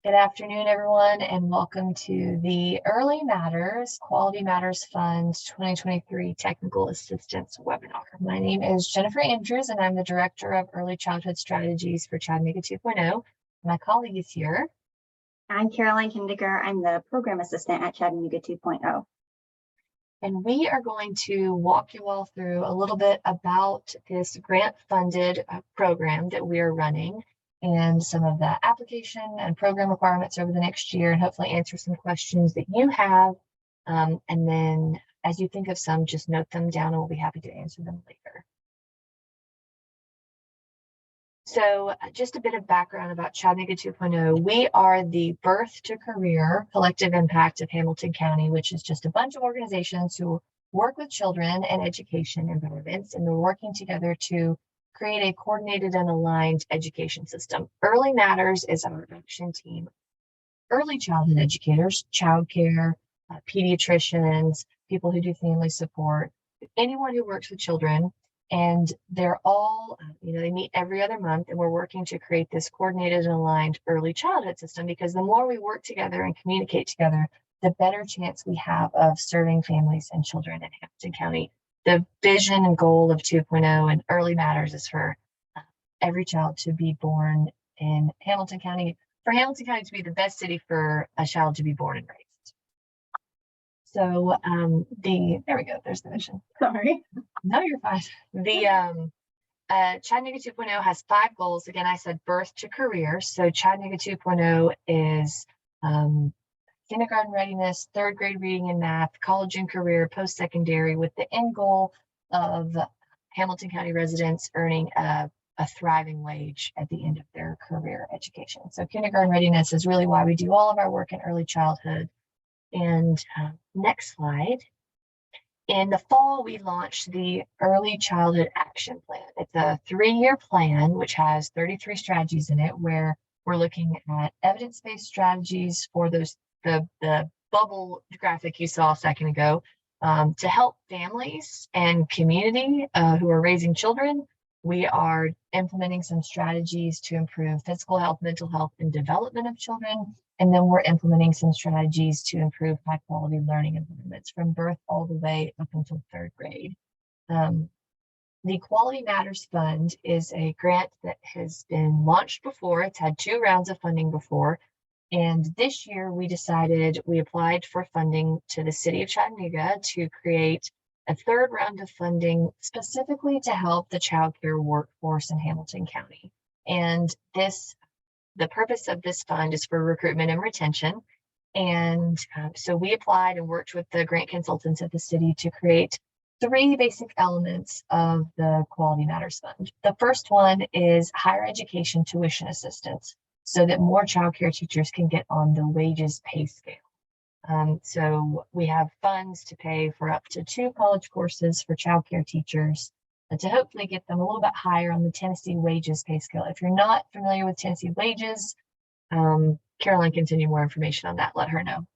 Good afternoon, everyone, and welcome to the Early Matters Quality Matters Fund 2023 Technical Assistance webinar. My name is Jennifer Andrews, and I'm the Director of Early Childhood Strategies for Chattanooga 2.0. My colleague is here. I'm Caroline Kindiger. I'm the Program Assistant at Chattanooga 2.0. And we are going to walk you all through a little bit about this grant-funded program that we are running and some of the application and program requirements over the next year, and hopefully answer some questions that you have. And then as you think of some, just note them down and we'll be happy to answer them later. So just a bit of background about Chattanooga 2.0. We are the Birth to Career Collective Impact of Hamilton County, which is just a bunch of organizations who work with children and education environments, and they're working together to create a coordinated and aligned education system. Early Matters is our action team. Early childhood educators, childcare, pediatricians, people who do family support, anyone who works with children. And they're all, they meet every other month, and we're working to create this coordinated and aligned early childhood system, because the more we work together and communicate together, the better chance we have of serving families and children in Hamilton County. The vision and goal of 2.0 and Early Matters is for every child to be born in Hamilton County, for Hamilton County to be the best city for a child to be born and raised. So there we go, there's the vision. Sorry. No, you're fine. The Chattanooga 2.0 has 5 goals. Again, I said birth to career. So Chattanooga 2.0 is kindergarten readiness, 3rd grade reading and math, college and career, post-secondary, with the end goal of Hamilton County residents earning a thriving wage at the end of their career education. So kindergarten readiness is really why we do all of our work in early childhood. And next slide. In the fall, we launched the Early Childhood Action Plan. It's a 3-year plan, which has 33 strategies in it, where we're looking at evidence-based strategies for those, the bubble graphic you saw a second ago, to help families and community who are raising children. We are implementing some strategies to improve physical health, mental health, and development of children. And then we're implementing some strategies to improve high quality learning environments from birth all the way up until 3rd grade. The Quality Matters Fund is a grant that has been launched before. It's had 2 rounds of funding before. And this year we applied for funding to the city of Chattanooga to create a 3rd round of funding specifically to help the child care workforce in Hamilton County. And the purpose of this fund is for recruitment and retention. And so we applied and worked with the grant consultants at the city to create 3 basic elements of the Quality Matters Fund. The first one is higher education tuition assistance, so that more child care teachers can get on the wages pay scale. So we have funds to pay for up to 2 college courses for child care teachers, to hopefully get them a little bit higher on the Tennessee wages pay scale. If you're not familiar with Tennessee wages, Caroline can send you more information on that. Let her know.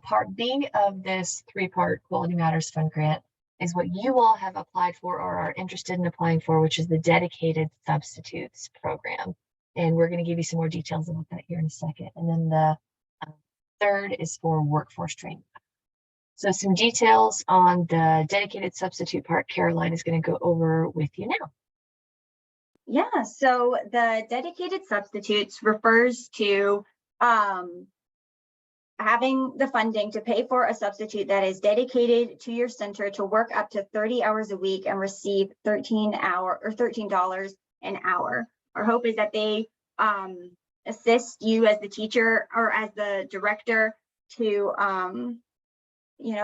Part B of this 3-part Quality Matters Fund grant is what you all have applied for or are interested in applying for, which is the Dedicated Substitutes Program. And we're going to give you some more details about that here in a second. And then the 3rd is for workforce training. So some details on the dedicated substitute part, Caroline is going to go over with you now. Yeah, so the dedicated substitutes refers to having the funding to pay for a substitute that is dedicated to your center to work up to 30 hours a week and receive $13 an hour. Our hope is that they assist you as the teacher or as the director to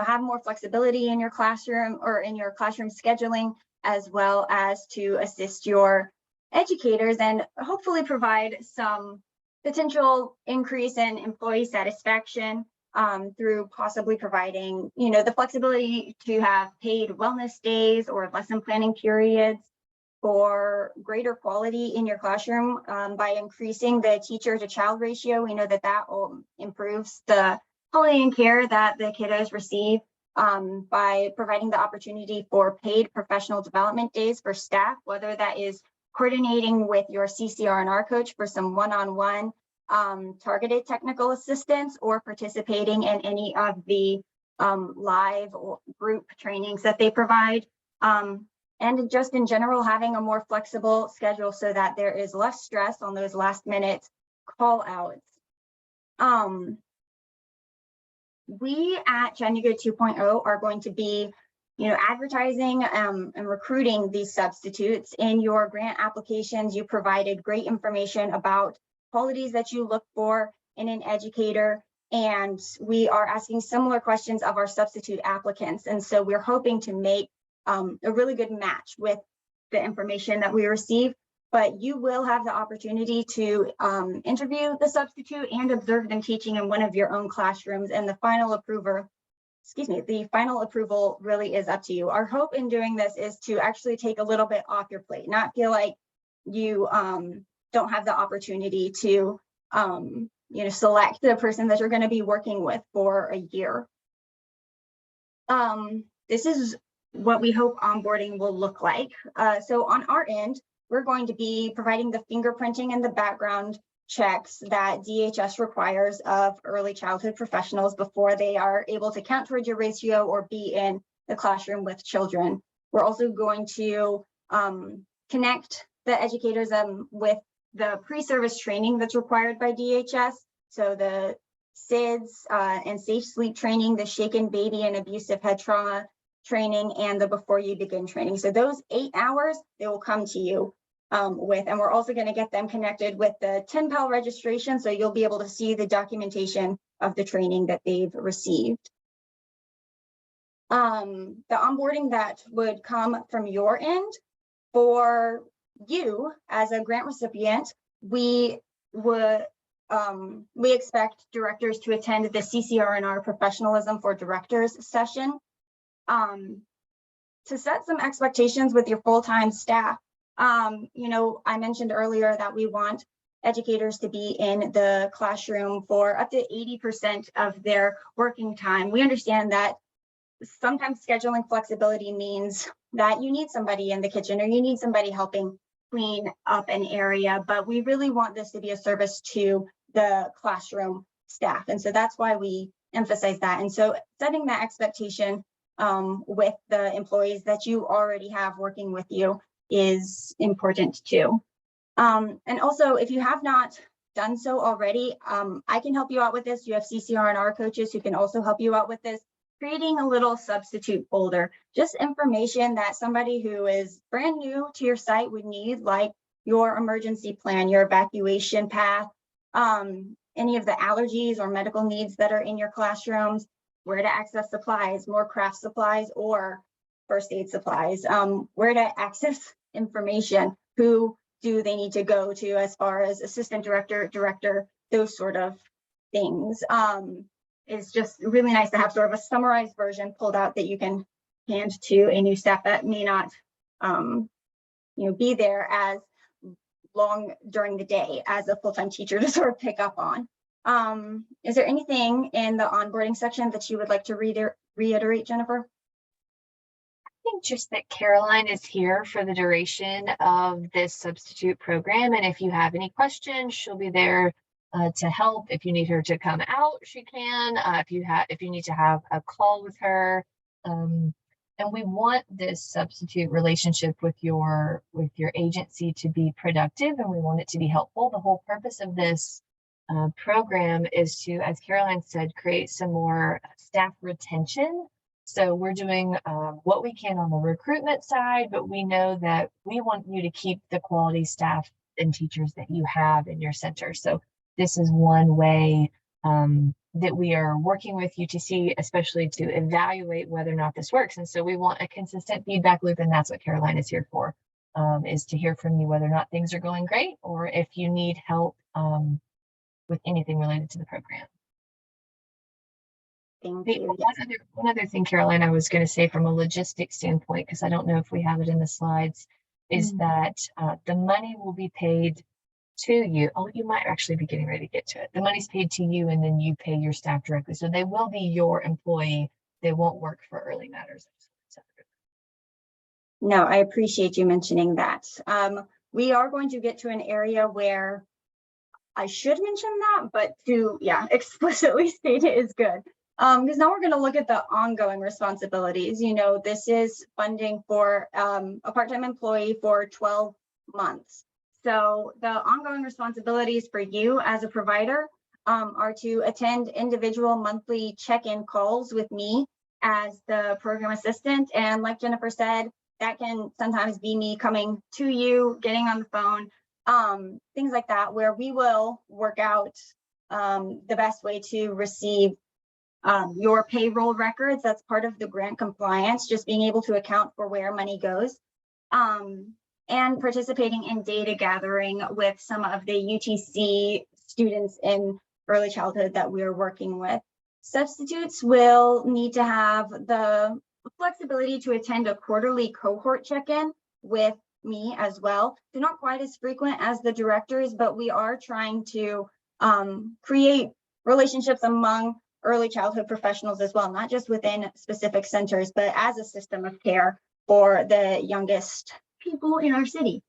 have more flexibility in your classroom or in your classroom scheduling, as well as to assist your educators and hopefully provide some potential increase in employee satisfaction through possibly providing, the flexibility to have paid wellness days or lesson planning periods for greater quality in your classroom by increasing the teacher to child ratio. We know that improves the quality and care that the kiddos receive by providing the opportunity for paid professional development days for staff, whether that is coordinating with your CCR&R coach for some one-on-one targeted technical assistance or participating in any of the live or group trainings that they provide. And just in general, having a more flexible schedule so that there is less stress on those last minute call outs. We at Chattanooga 2.0 are going to be, advertising and recruiting these substitutes. In your grant applications, you provided great information about qualities that you look for in an educator. And we are asking similar questions of our substitute applicants. And so we're hoping to make a really good match with the information that we receive, but you will have the opportunity to interview the substitute and observe them teaching in one of your own classrooms. And the final approval really is up to you. Our hope in doing this is to actually take a little bit off your plate, not feel like you don't have the opportunity to select the person that you're going to be working with for a year. This is what we hope onboarding will look like. So on our end, we're going to be providing the fingerprinting and the background checks that DHS requires of early childhood professionals before they are able to count towards your ratio or be in the classroom with children. We're also going to connect the educators with the pre-service training that's required by DHS. So the SIDS and safe sleep training, the shaken baby and abusive head trauma training, and the before you begin training. So those 8 hours, they will come to you with, and we're also going to get them connected with the 10PAL registration. So you'll be able to see the documentation of the training that they've received. The onboarding that would come from your end for you as a grant recipient, we expect directors to attend the CCR&R Professionalism for Directors session. To set some expectations with your full-time staff, I mentioned earlier that we want educators to be in the classroom for up to 80% of their working time. We understand that sometimes scheduling flexibility means that you need somebody in the kitchen or you need somebody helping clean up an area, but we really want this to be a service to the classroom staff. And so that's why we emphasize that. And so setting that expectation with the employees that you already have working with you is important too. And also, if you have not done so already, I can help you out with this. You have CCR&R coaches who can also help you out with this. Creating a little substitute folder, just information that somebody who is brand new to your site would need, like your emergency plan, your evacuation path, any of the allergies or medical needs that are in your classrooms, where to access supplies, more craft supplies or first aid supplies, where to access information, who do they need to go to as far as assistant director, those sort of things. It's just really nice to have sort of a summarized version pulled out that you can hand to a new staff that may not be there as long during the day as a full-time teacher to sort of pick up on. Is there anything in the onboarding section that you would like to reiterate, Jennifer? I think just that Caroline is here for the duration of this substitute program, and if you have any questions, she'll be there to help. If you need her to come out, she can. If you need to have a call with her, and we want this substitute relationship with your agency to be productive, and we want it to be helpful. The whole purpose of this program is to, as Caroline said, create some more staff retention. So we're doing what we can on the recruitment side, but we know that we want you to keep the quality staff and teachers that you have in your center. So this is one way that we are working with you to see, especially to evaluate whether or not this works. And so we want a consistent feedback loop, and that's what Caroline is here for, is to hear from you whether or not things are going great or if you need help with anything related to the program. Thank you. One other thing, Caroline, I was going to say from a logistics standpoint, because I don't know if we have it in the slides, is that the money will be paid to you. Oh, you might actually be getting ready to get to it. The money's paid to you, and then you pay your staff directly. So they will be your employee. They won't work for Early Matters. No, I appreciate you mentioning that. We are going to get to an area where I should mention that, but to, explicitly state it is good. Because now we're going to look at the ongoing responsibilities. This is funding for a part-time employee for 12 months. So the ongoing responsibilities for you as a provider are to attend individual monthly check-in calls with me as the program assistant. And like Jennifer said, that can sometimes be me coming to you, getting on the phone, things like that, where we will work out the best way to receive your payroll records. That's part of the grant compliance, just being able to account for where money goes. And participating in data gathering with some of the UTC students in early childhood that we're working with. Substitutes will need to have the flexibility to attend a quarterly cohort check-in with me as well. They're not quite as frequent as the directors, but we are trying to create relationships among early childhood professionals as well, not just within specific centers, but as a system of care for the youngest people in our city.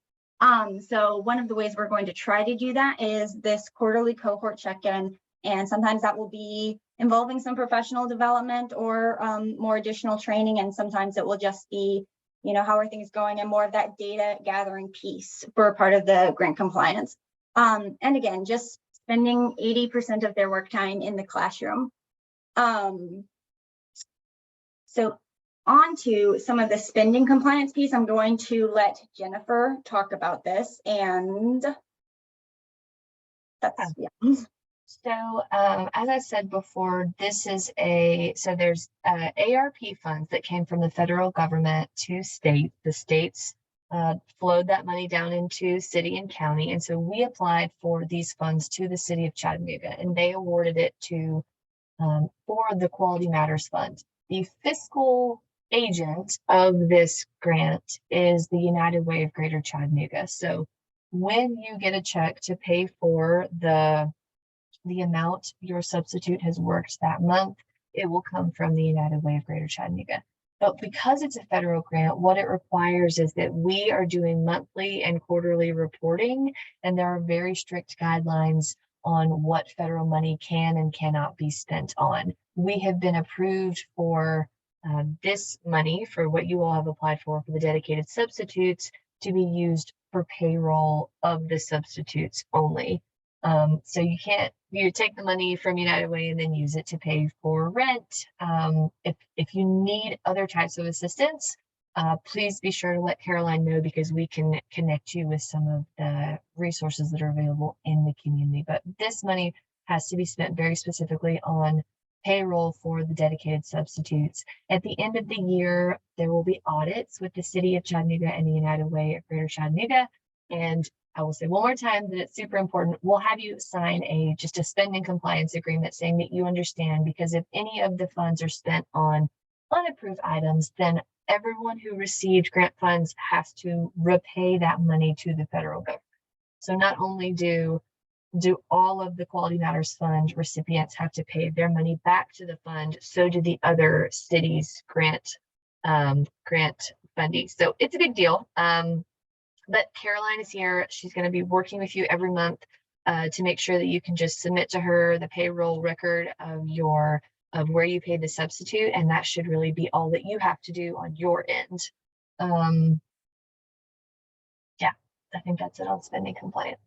So one of the ways we're going to try to do that is this quarterly cohort check-in, and sometimes that will be involving some professional development or more additional training, and sometimes it will just be, how are things going, and more of that data gathering piece for part of the grant compliance. And again, just spending 80% of their work time in the classroom. So on to some of the spending compliance piece. I'm going to let Jennifer talk about this, and that's, So as I said before, this is so there's ARP funds that came from the federal government to state. The states flowed that money down into city and county. And so we applied for these funds to the city of Chattanooga, and they awarded it to for the Quality Matters Fund. The fiscal agent of this grant is the United Way of Greater Chattanooga. So when you get a check to pay for the amount your substitute has worked that month, it will come from the United Way of Greater Chattanooga. But because it's a federal grant, what it requires is that we are doing monthly and quarterly reporting, and there are very strict guidelines on what federal money can and cannot be spent on. We have been approved for this money, for what you all have applied for the dedicated substitutes, to be used for payroll of the substitutes only. So you can't take the money from United Way and then use it to pay for rent. If you need other types of assistance, please be sure to let Caroline know, because we can connect you with some of the resources that are available in the community. But this money has to be spent very specifically on payroll for the dedicated substitutes. At the end of the year, there will be audits with the city of Chattanooga and the United Way of Greater Chattanooga. And I will say one more time that it's super important. We'll have you sign just a spending compliance agreement saying that you understand, because if any of the funds are spent on unapproved items, then everyone who received grant funds has to repay that money to the federal government. So not only do all of the Quality Matters Fund recipients have to pay their money back to the fund, so do the other cities' grant funding. So it's a big deal. But Caroline is here. She's going to be working with you every month to make sure that you can just submit to her the payroll record of where you paid the substitute, and that should really be all that you have to do on your end. Yeah, I think that's it on spending compliance.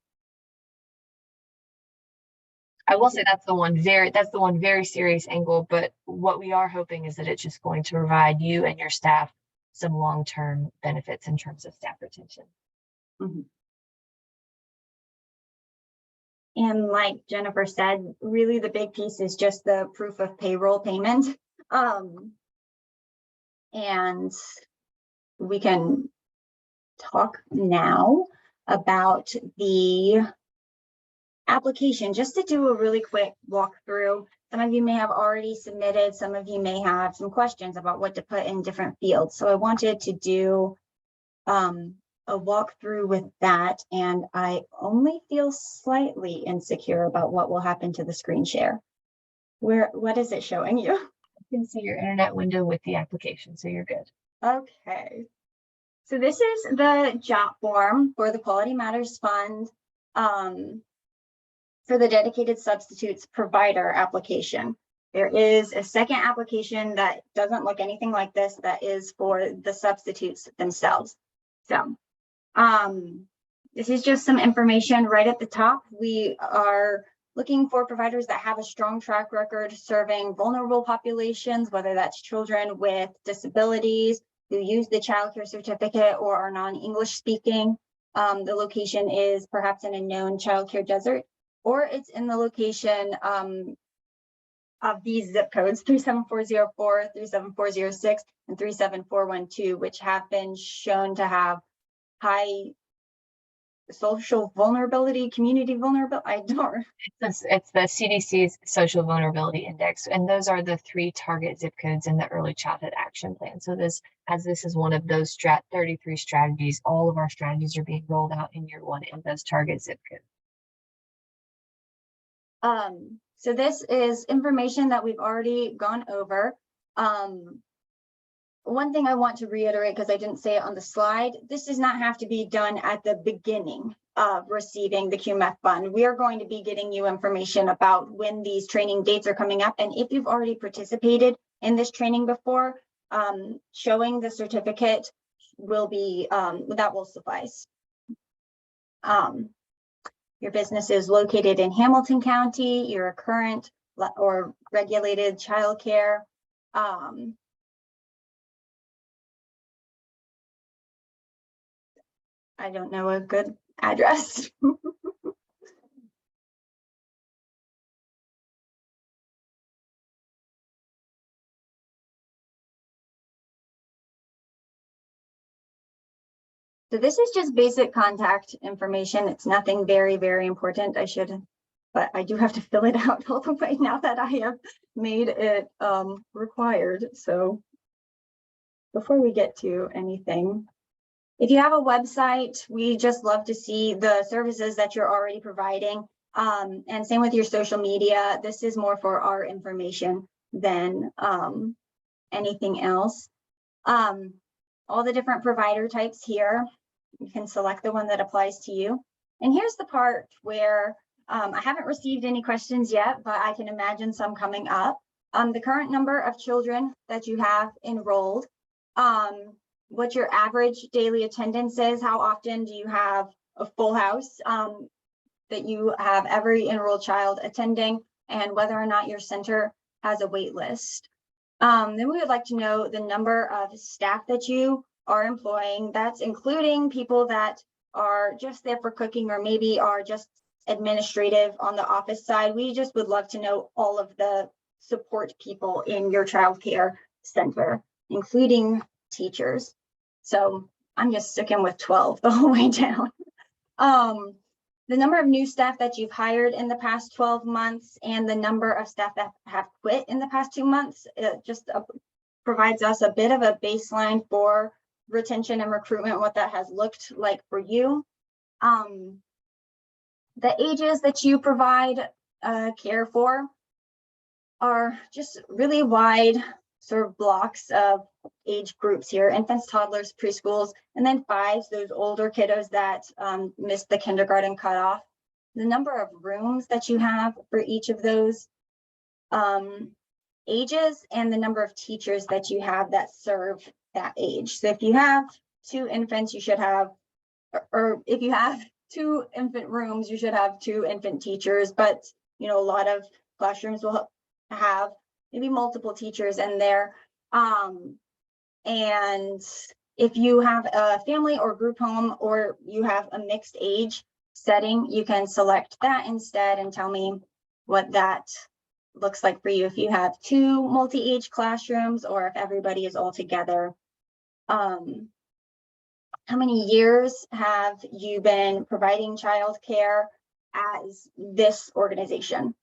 I will say that's the one very serious angle, but what we are hoping is that it's just going to provide you and your staff some long-term benefits in terms of staff retention. Mm-hmm. And like Jennifer said, really the big piece is just the proof of payroll payment. And we can talk now about the application, just to do a really quick walkthrough. Some of you may have already submitted, some of you may have some questions about what to put in different fields. So I wanted to do a walkthrough with that, and I only feel slightly insecure about what will happen to the screen share. What is it showing you? You can see your internet window with the application, so you're good. Okay. So this is the job form for the Quality Matters Fund. for the dedicated substitutes provider application. There is a second application that doesn't look anything like this, that is for the substitutes themselves. So this is just some information right at the top. We are looking for providers that have a strong track record serving vulnerable populations, whether that's children with disabilities who use the child care certificate or are non-English speaking. The location is perhaps in a known child care desert, or it's in the location of these zip codes, 37404, 37406, and 37412, which have been shown to have high social vulnerability, community vulnerability. I don't. It's the CDC's Social Vulnerability Index, and those are the 3 target zip codes in the Early Childhood Action Plan. So this is one of those 33 strategies, all of our strategies are being rolled out in year 1 in those target zip codes. So this is information that we've already gone over. One thing I want to reiterate, because I didn't say it on the slide, this does not have to be done at the beginning of receiving the QMF fund. We are going to be getting you information about when these training dates are coming up. And if you've already participated in this training before, showing the certificate will be, that will suffice. Your business is located in Hamilton County, you're a current or regulated childcare. I don't know a good address. So this is just basic contact information. It's nothing very, very important. But I do have to fill it out all the way now that I have made it required. So before we get to anything, if you have a website, we just love to see the services that you're already providing. And same with your social media. This is more for our information than anything else. All the different provider types here, you can select the one that applies to you. And here's the part where I haven't received any questions yet, but I can imagine some coming up. The current number of children that you have enrolled, what your average daily attendance is, how often do you have a full house, that you have every enrolled child attending, and whether or not your center has a wait list. Then we would like to know the number of staff that you are employing. That's including people that are just there for cooking or maybe are just administrative on the office side. We just would love to know all of the support people in your child care center, including teachers. So I'm just sticking with 12 the whole way down. The number of new staff that you've hired in the past 12 months and the number of staff that have quit in the past 2 months, it just provides us a bit of a baseline for retention and recruitment, what that has looked like for you. The ages that you provide care for are just really wide sort of blocks of age groups here: infants, toddlers, preschools, and then 5s, those older kiddos that missed the kindergarten cutoff. The number of rooms that you have for each of those ages, and the number of teachers that you have that serve that age. So if you have 2 infants, you should have, or if you have 2 infant rooms, you should have 2 infant teachers. But you know, a lot of classrooms will have maybe multiple teachers in there. And if you have a family or group home, or you have a mixed age setting, you can select that instead and tell me what that looks like for you. If you have 2 multi-age classrooms, or if everybody is all together. How many years have you been providing childcare as this organization?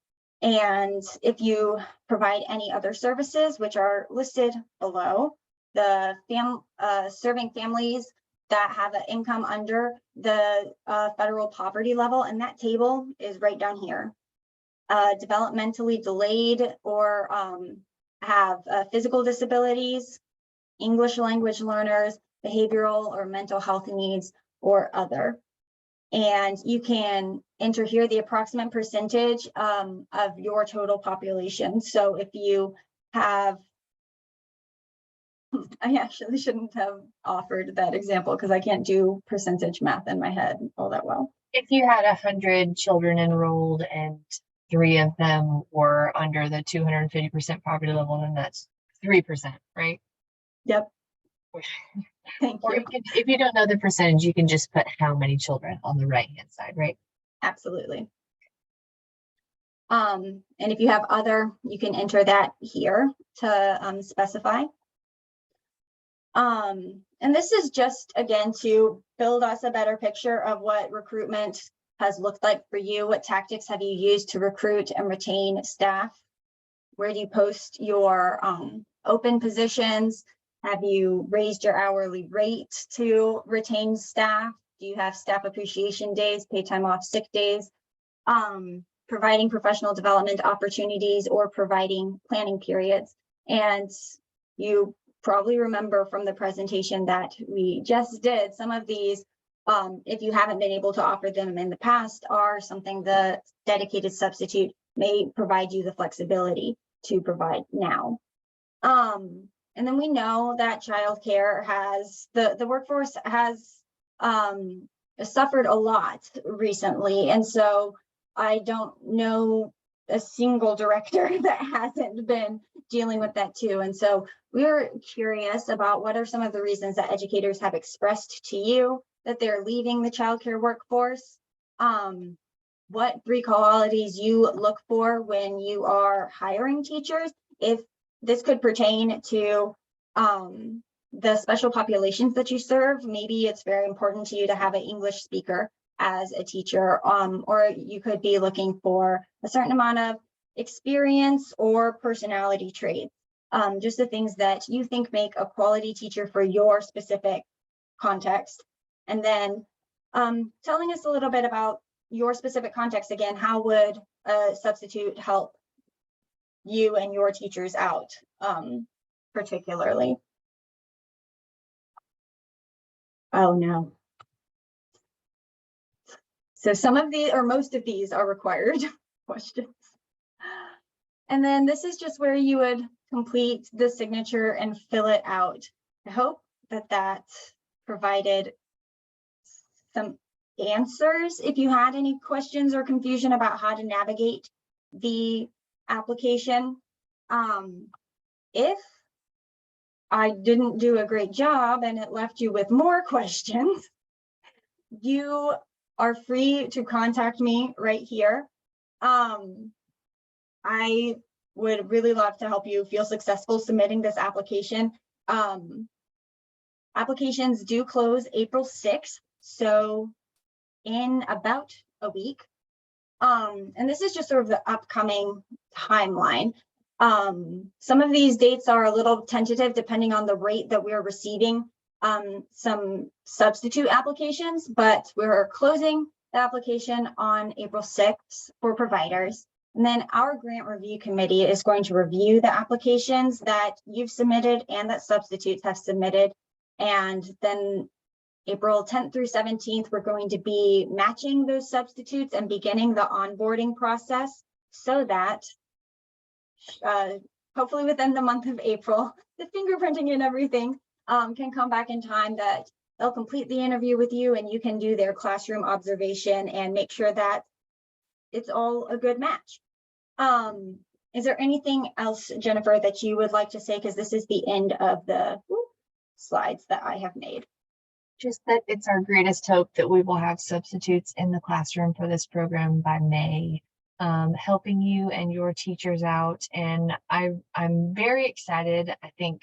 And if you provide any other services, which are listed below, the serving families that have an income under the federal poverty level, and that table is right down here. Developmentally delayed or have physical disabilities, English language learners, behavioral or mental health needs, or other. And you can enter here the approximate percentage of your total population. So if you have, I actually shouldn't have offered that example because I can't do percentage math in my head all that well. If you had 100 children enrolled and 3 of them were under the 250% poverty level, then that's 3%, right? Yep. Thank Or you. you can, if you don't know the percentage, you can just put how many children on the right-hand side, right? Absolutely. And if you have other, you can enter that here to specify. And this is just, again, to build us a better picture of what recruitment has looked like for you. What tactics have you used to recruit and retain staff? Where do you post your open positions? Have you raised your hourly rate to retain staff? Do you have staff appreciation days, paid time off, sick days? Providing professional development opportunities or providing planning periods. And you probably remember from the presentation that we just did, some of these, if you haven't been able to offer them in the past, are something the dedicated substitute may provide you the flexibility to provide now. And then we know that childcare has, the workforce has suffered a lot recently. And so I don't know a single director that hasn't been dealing with that too. And so we're curious about what are some of the reasons that educators have expressed to you that they're leaving the childcare workforce. What 3 qualities you look for when you are hiring teachers. If this could pertain to the special populations that you serve, maybe it's very important to you to have an English speaker as a teacher, or you could be looking for a certain amount of experience or personality traits, just the things that you think make a quality teacher for your specific context. And then telling us a little bit about your specific context. Again, how would a substitute help you and your teachers out, particularly? Oh no. So some of these, or most of these, are required questions. And then this is just where you would complete the signature and fill it out. I hope that that provided some answers. If you had any questions or confusion about how to navigate the application, if I didn't do a great job and it left you with more questions, you are free to contact me right here. I would really love to help you feel successful submitting this application. Applications do close April 6th, so in about a week. And this is just sort of the upcoming timeline. Some of these dates are a little tentative depending on the rate that we're receiving some substitute applications, but we're closing the application on April 6th for providers. And then our grant review committee is going to review the applications that you've submitted and that substitutes have submitted. And then April 10th through 17th, we're going to be matching those substitutes and beginning the onboarding process so that hopefully within the month of April, the fingerprinting and everything can come back in time that they'll complete the interview with you and you can do their classroom observation and make sure that it's all a good match. Is there anything else, Jennifer, that you would like to say? Because this is the end of the slides that I have made. Just that it's our greatest hope that we will have substitutes in the classroom for this program by May, helping you and your teachers out. And I'm very excited, I think,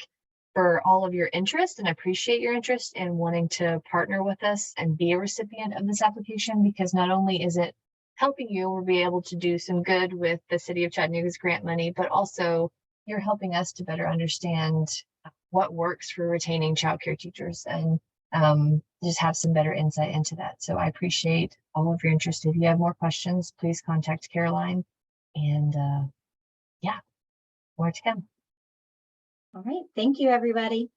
for all of your interest, and appreciate your interest in wanting to partner with us and be a recipient of this application, because not only is it helping you, we'll be able to do some good with the City of Chattanooga's grant money, but also you're helping us to better understand what works for retaining childcare teachers and just have some better insight into that. So I appreciate all of your interest. If you have more questions, please contact Caroline, and yeah, more to come. All right, thank you, everybody.